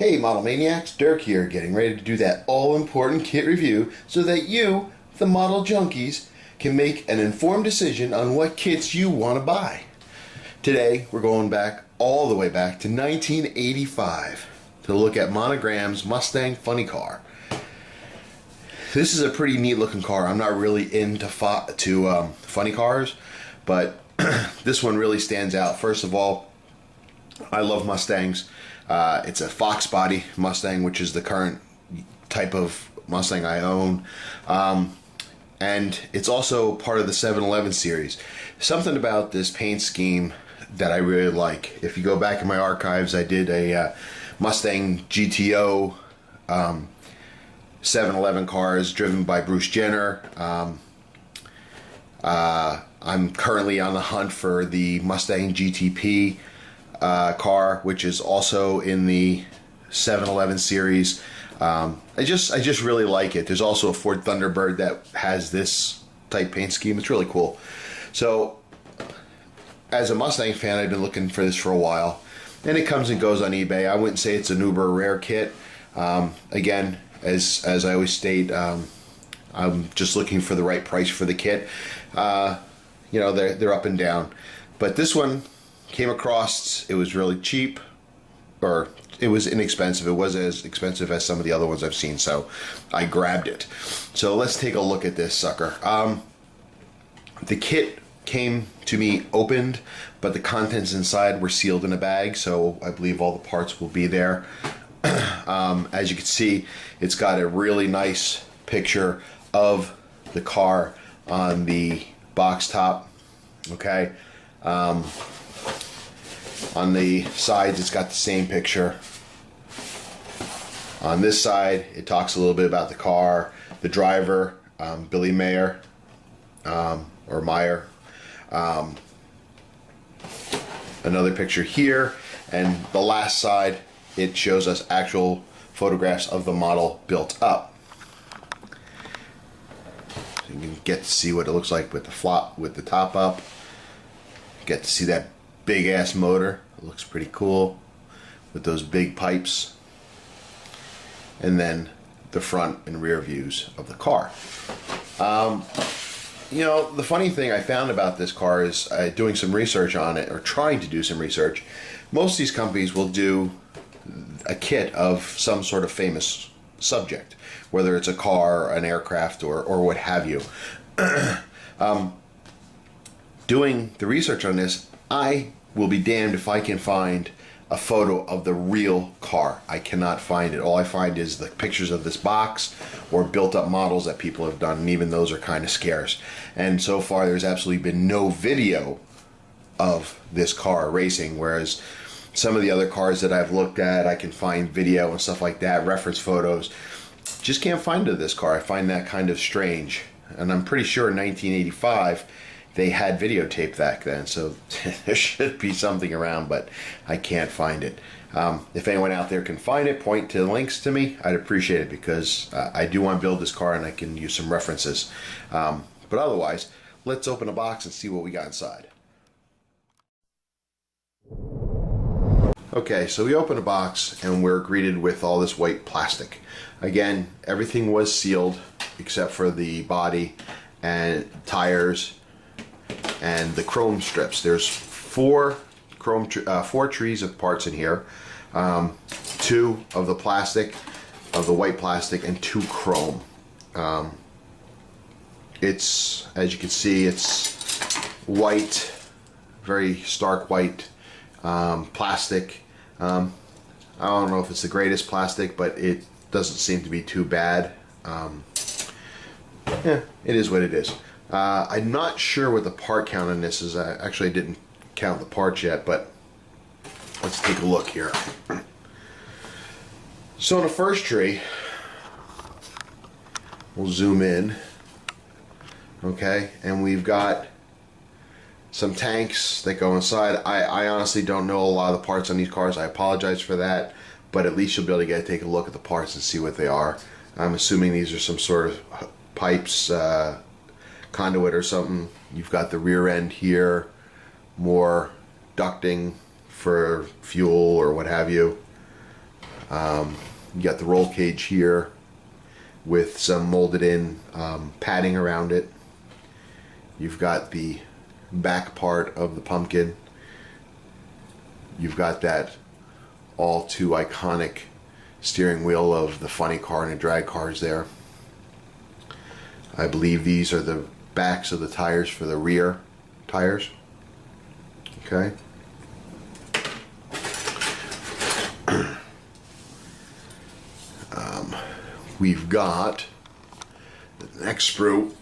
Hey Model Maniacs, Dirk here, getting ready to do that all-important kit review so that you, the model junkies, can make an informed decision on what kits you want to buy. Today, we're going back, all the way back to 1985 to look at Monogram's Mustang funny car. This is a pretty neat looking car. I'm not really into funny cars, but this one really stands out. First of all, I love Mustangs. It's a Fox body Mustang, which is the current type of Mustang I own. And it's also part of the 711 series. Something about this paint scheme that I really like. If you go back in my archives, I did a Mustang GTO 711 cars driven by Bruce Jenner. I'm currently on the hunt for the Mustang GTP car, which is also in the 711 series. I just really like it. There's also a Ford Thunderbird that has this type paint scheme. It's really cool. So as a Mustang fan, I've been looking for this for a while, and it comes and goes on eBay. I wouldn't say it's an uber rare kit. Again, as I always state, I'm just looking for the right price for the kit. You know, they're up and down, but this one came across. It was really cheap, or it was inexpensive. It wasn't as expensive as some of the other ones I've seen, so I grabbed it. So let's take a look at this sucker. The kit came to me opened, but the contents inside were sealed in a bag, so I believe all the parts will be there. As you can see, it's got a really nice picture of the car on the box top. Okay. On the sides, it's got the same picture. On this side, it talks a little bit about the car, the driver, Billy Mayer, or Meyer. Another picture here, and the last side, it shows us actual photographs of the model built up. So you can get to see what it looks like with the top up. Get to see that big ass motor. It looks pretty cool with those big pipes, and then the front and rear views of the car. You know, the funny thing I found about this car is doing some research on it, or trying to do some research. Most of these companies will do a kit of some sort of famous subject, whether it's a car, an aircraft, or what have you. Doing the research on this, I will be damned if I can find a photo of the real car. I cannot find it. All I find is the pictures of this box or built up models that people have done, and even those are kind of scarce. And so far there's absolutely been no video of this car racing, whereas some of the other cars that I've looked at, I can find video and stuff like that, reference photos. Just can't find it of this car. I find that kind of strange. And I'm pretty sure in 1985 they had videotape back then, so there should be something around, but I can't find it. If anyone out there can find it, point to the links to me. I'd appreciate it, because I do want to build this car and I can use some references. But otherwise, let's open a box and see what we got inside. Okay, so we open a box and we're greeted with all this white plastic. Again, everything was sealed except for the body and tires and the chrome strips. There's four trees of parts in here. Two of the plastic, of the white plastic, and two chrome. It's, as you can see, it's white, very stark white plastic. I don't know if it's the greatest plastic, but it doesn't seem to be too bad. Yeah, it is what it is. I'm not sure what the part count on this is. I actually didn't count the parts yet, but let's take a look here. So in the first tree, we'll zoom in, okay, and we've got some tanks that go inside. I honestly don't know a lot of the parts on these cars. I apologize for that, but at least you'll be able to take a look at the parts and see what they are. I'm assuming these are some sort of pipes, conduit or something. You've got the rear end here, more ducting for fuel or what have you. You got the roll cage here with some molded in padding around it. You've got the back part of the pumpkin. You've got that all too iconic steering wheel of the funny car and the drag cars there. I believe these are the backs of the tires for the rear tires. Okay. We've got the next sprue.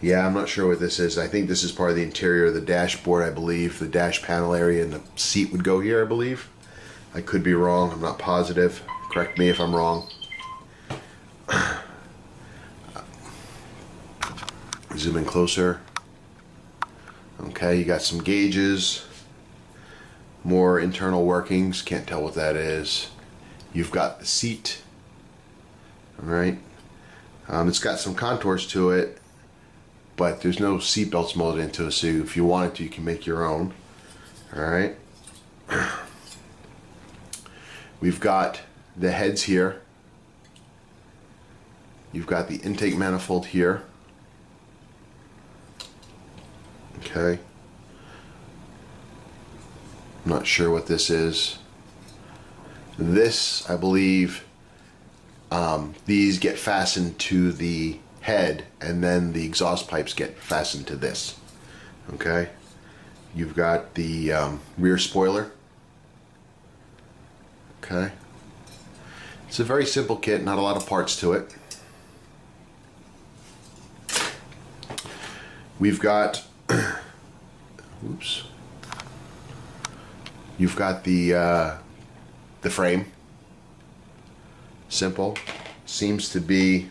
Yeah, I'm not sure what this is. I think this is part of the interior of the dashboard, I believe. The dash panel area and the seat would go here, I believe. I could be wrong. I'm not positive. Correct me if I'm wrong. Zoom in closer. Okay, you got some gauges. More internal workings. Can't tell what that is. You've got the seat. Alright. It's got some contours to it, but there's no seat belts molded into it, so if you wanted to, you can make your own. Alright. We've got the heads here. You've got the intake manifold here. Okay. I'm not sure what this is. This, I believe, these get fastened to the head, and then the exhaust pipes get fastened to this. Okay. You've got the rear spoiler. Okay. It's a very simple kit, not a lot of parts to it. We've got oops. You've got the frame. Simple. Seems to be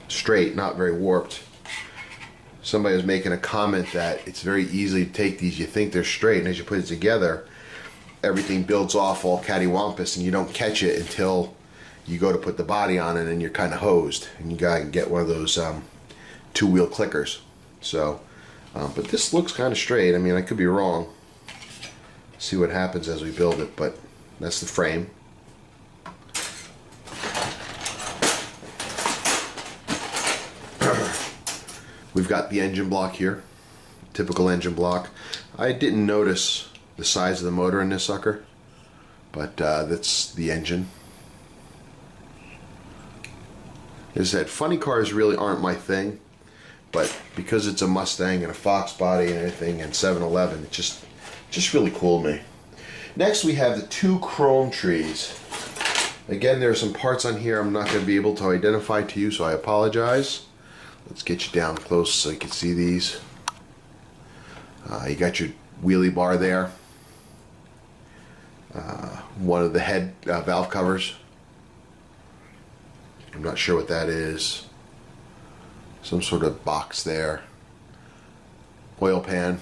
straight, not very warped. Somebody was making a comment that it's very easy to take these, you think they're straight, and as you put it together, everything builds off all cattywampus, and you don't catch it until you go to put the body on it, and you're kind of hosed, and you gotta get one of those two-wheel clickers. So, but this looks kind of straight. I mean, I could be wrong. See what happens as we build it, but that's the frame. We've got the engine block here, typical engine block. I didn't notice the size of the motor in this sucker, but that's the engine. As I said, funny cars really aren't my thing, but because it's a Mustang and a Fox body and everything and 711, it's just really cool to me. Next we have the two chrome trees. Again, there are some parts on here I'm not going to be able to identify to you, so I apologize. Let's get you down close so you can see these. You got your wheelie bar there. One of the head valve covers. I'm not sure what that is. Some sort of box there. Oil pan.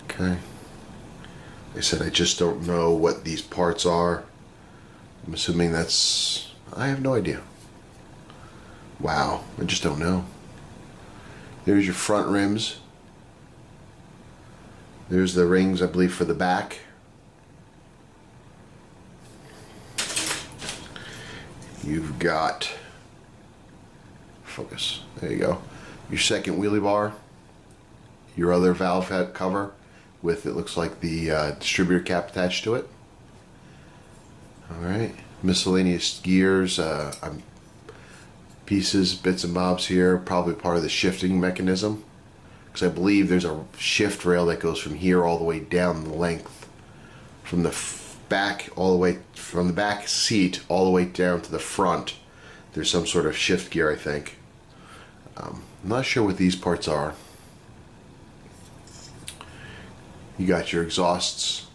Okay. Like I said, I just don't know what these parts are. I'm assuming that's... I have no idea. Wow, I just don't know. There's your front rims. There's the rings, I believe, for the back. You've got... Focus. There you go. Your second wheelie bar. Your other valve head cover with, it looks like, the distributor cap attached to it. Alright, miscellaneous gears, pieces, bits and bobs here, probably part of the shifting mechanism, because I believe there's a shift rail that goes from here all the way down the length, from the back all the way, from the back seat all the way down to the front. There's some sort of shift gear, I think. I'm not sure what these parts are. You got your exhausts.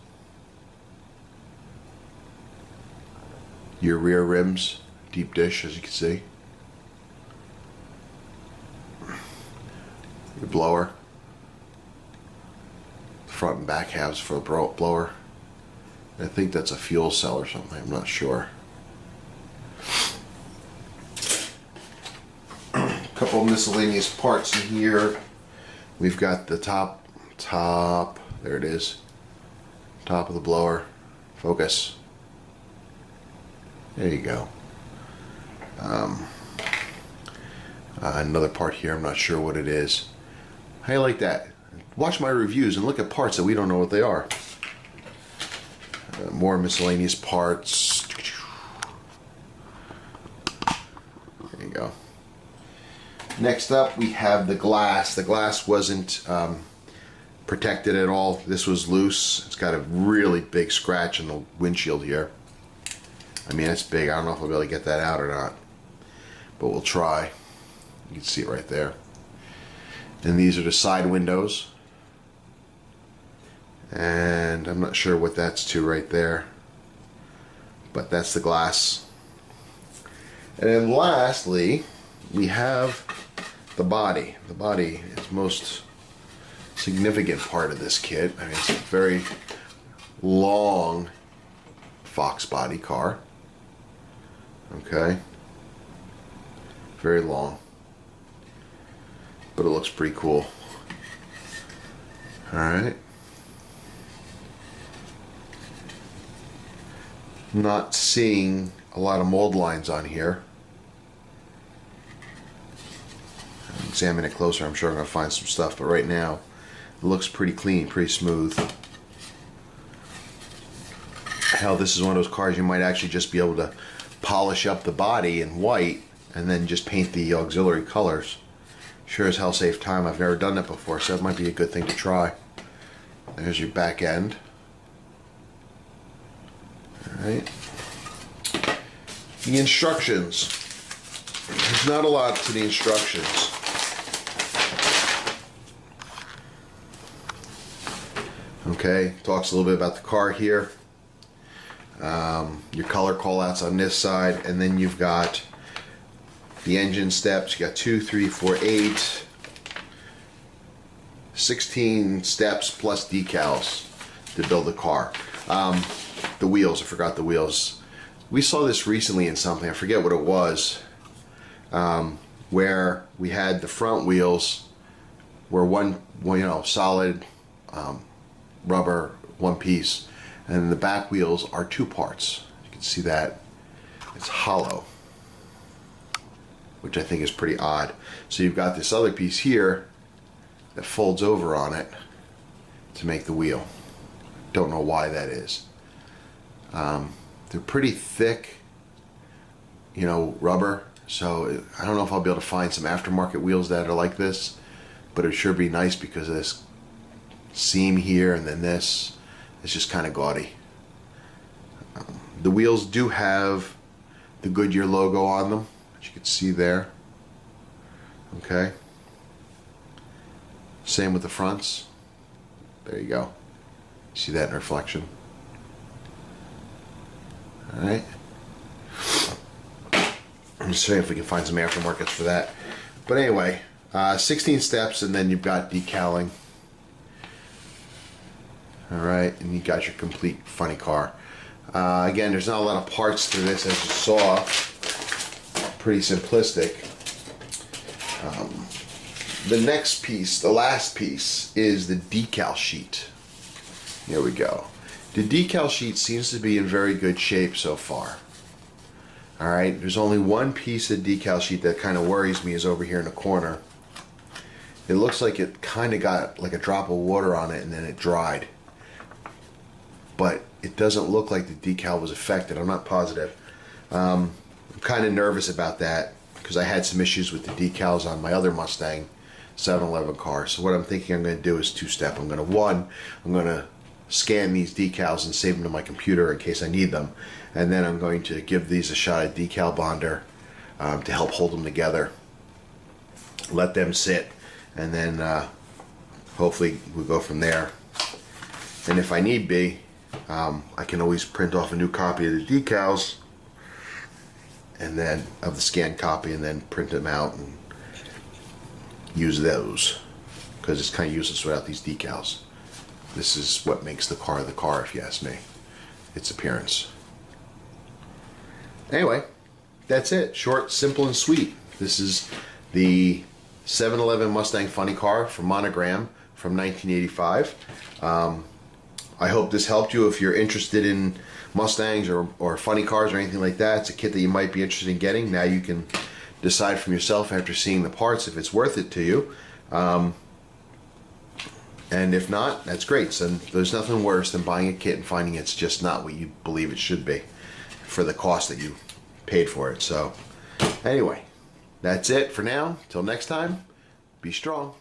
Your rear rims, deep dish, as you can see. Your blower. Front and back halves for the blower. I think that's a fuel cell or something, I'm not sure. Couple of miscellaneous parts in here. We've got the top, there it is. Top of the blower. Focus. There you go. Another part here, I'm not sure what it is. How you like that? Watch my reviews and look at parts that we don't know what they are. More miscellaneous parts. There you go. Next up, we have the glass. The glass wasn't protected at all. This was loose. It's got a really big scratch in the windshield here. I mean, it's big. I don't know if I'll be able to get that out or not, but we'll try. You can see it right there. And these are the side windows. And I'm not sure what that's to right there, but that's the glass. And then lastly, we have the body. The body is the most significant part of this kit. I mean, it's a very long Fox body car. Okay. Very long. But it looks pretty cool. Alright. Not seeing a lot of mold lines on here. Examine it closer, I'm sure I'm going to find some stuff, but right now it looks pretty clean, pretty smooth. Hell, this is one of those cars you might actually just be able to polish up the body in white and then just paint the auxiliary colors. Sure as hell save time. I've never done that before, so that might be a good thing to try. There's your back end. Alright. The instructions. There's not a lot to the instructions. Okay, talks a little bit about the car here. Your color callouts on this side, and then you've got the engine steps. You got 2, 3, 4, 8, 16 steps plus decals to build the car. The wheels, I forgot the wheels. We saw this recently in something, I forget what it was, where we had the front wheels were one solid rubber, one piece, and the back wheels are two parts. You can see that it's hollow, which I think is pretty odd. So you've got this other piece here that folds over on it to make the wheel. Don't know why that is. They're pretty thick, rubber, so I don't know if I'll be able to find some aftermarket wheels that are like this, but it would sure be nice because of this seam here, and then this is just kind of gaudy. The wheels do have the Goodyear logo on them, as you can see there. Okay. Same with the fronts. There you go. See that in reflection. Alright. I'm just saying if we can find some aftermarkets for that. But anyway, 16 steps, and then you've got decaling. Alright, and you got your complete funny car. Again, there's not a lot of parts to this, as you saw. Pretty simplistic. The next piece, the last piece, is the decal sheet. Here we go. The decal sheet seems to be in very good shape so far. Alright, there's only one piece of decal sheet that kind of worries me, is over here in the corner. It looks like it kind of got like a drop of water on it and then it dried. But it doesn't look like the decal was affected. I'm not positive. I'm kind of nervous about that because I had some issues with the decals on my other Mustang 711 car. So what I'm thinking I'm going to do is two-step. I'm going to scan these decals and save them to my computer in case I need them, and then I'm going to give these a shot at decal bonder to help hold them together, let them sit, and then hopefully we'll go from there. And if I need be, I can always print off a new copy of the decals and then of the scanned copy, and then print them out and use those, because it's kind of useless without these decals. This is what makes the car, if you ask me. Its appearance. Anyway, that's it. Short, simple, and sweet. This is the 711 Mustang funny car from Monogram from 1985. I hope this helped you if you're interested in Mustangs or funny cars or anything like that. It's a kit that you might be interested in getting. Now you can decide from yourself after seeing the parts if it's worth it to you. And if not, that's great. So there's nothing worse than buying a kit and finding it's just not what you believe it should be for the cost that you paid for it. So anyway, that's it for now. Till next time, be strong.